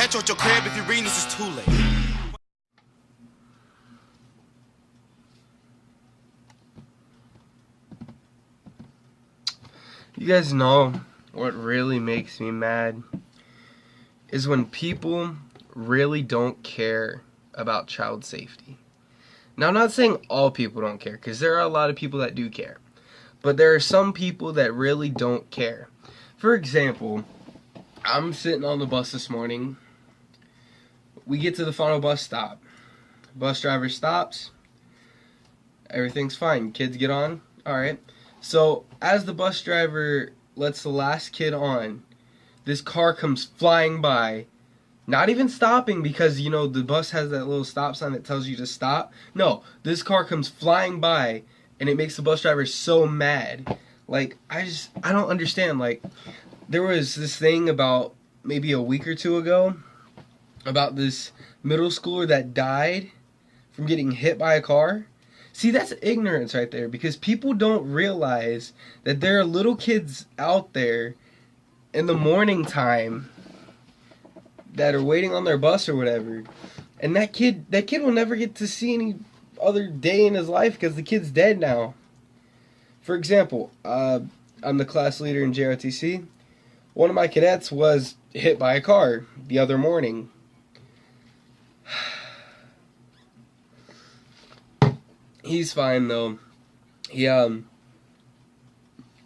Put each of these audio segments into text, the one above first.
catch you at your crib. If you're reading this, it's too late. You guys know what really makes me mad is when people really don't care about child safety. Now, I'm not saying all people don't care, because there are a lot of people that do care. But there are some people that really don't care. For example, I'm sitting on the bus this morning. We get to the final bus stop. Bus driver stops. Everything's fine. Kids get on. Alright. So, as the bus driver lets the last kid on, this car comes flying by. Not even stopping because, you know, the bus has that little stop sign that tells you to stop. No, this car comes flying by, and it makes the bus driver so mad. Like, I don't understand. Like, there was this thing about maybe a week or two ago about this middle schooler that died from getting hit by a car. See, that's ignorance right there, because people don't realize that there are little kids out there in the morning time that are waiting on their bus or whatever, and that kid will never get to see any other day in his life because the kid's dead now. For example, I'm the class leader in JROTC. One of my cadets was hit by a car the other morning. He's fine though.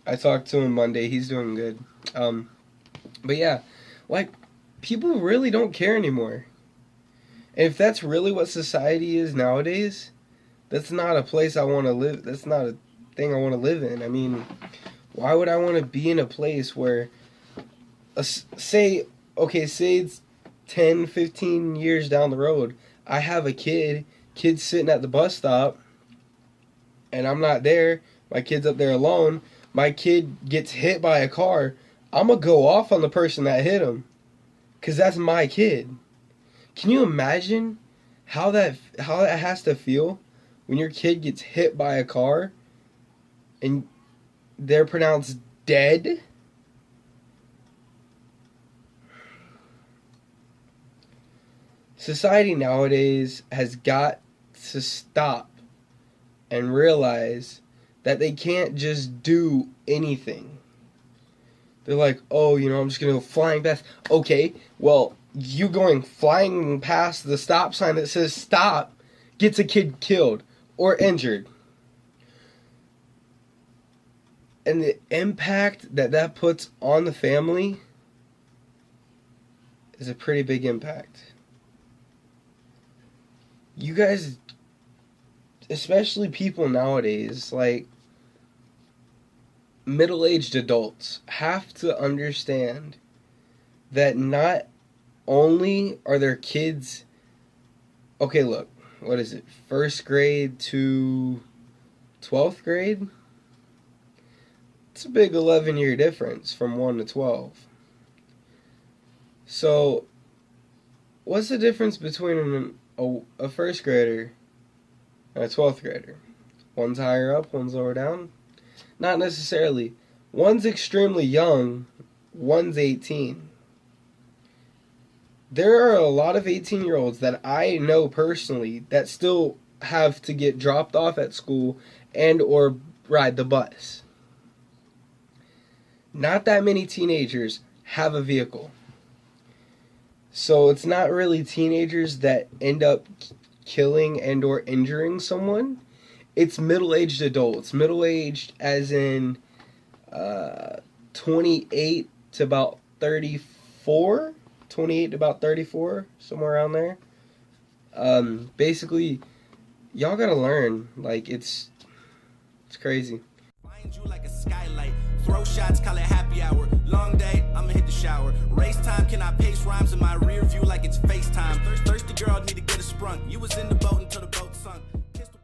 I talked to him Monday. He's doing good. But yeah, like, people really don't care anymore. And if that's really what society is nowadays, that's not a place I want to live. That's not a thing I want to live in. I mean, why would I want to be in a place where, say it's 10, 15 years down the road, I have a kid sitting at the bus stop, and I'm not there, my kid's up there alone, my kid gets hit by a car, I'm going to go off on the person that hit him. Because that's my kid. Can you imagine how that has to feel when your kid gets hit by a car and they're pronounced dead? Society nowadays has got to stop and realize that they can't just do anything. They're like, oh, you know, I'm just going to go flying past. Okay, well, you going flying past the stop sign that says stop gets a kid killed or injured. And the impact that puts on the family is a pretty big impact. You guys, especially people nowadays, like, middle-aged adults have to understand that not only are their kids, okay, look, what is it, 1st grade to 12th grade? It's a big 11-year difference from 1 to 12. So, what's the difference between a 1st grader and a 12th grader? One's higher up, one's lower down? Not necessarily. One's extremely young, one's 18. There are a lot of 18-year-olds that I know personally that still have to get dropped off at school and or ride the bus. Not that many teenagers have a vehicle. So it's not really teenagers that end up killing and or injuring someone. It's middle-aged adults. Middle-aged as in 28 to about 34. 28 to about 34, somewhere around there. Basically, y'all gotta learn. Like, it's crazy. Find you like a skylight. Throw shots, call it happy hour. Long day, I'ma hit the shower. Race time, can I pace rhymes in my rear view like it's FaceTime? Thirsty girl, need to get a sprung. You was in the boat until the boat